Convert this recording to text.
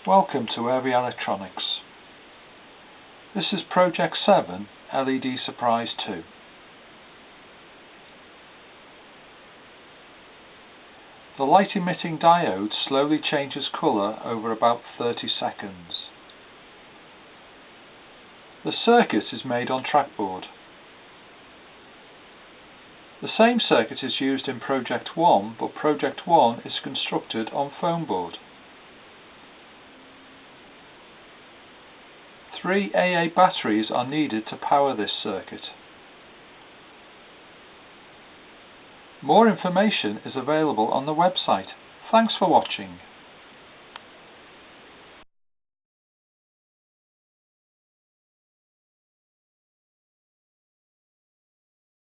Welcome to Irby Electronics. This is Project 7, LED Surprise 2. The light-emitting diode slowly changes colour over about 30 seconds. The circuit is made on trackboard. The same circuit is used in Project 1, but Project 1 is constructed on foam board. 3 AA batteries are needed to power this circuit. More information is available on the website. Thanks for watching.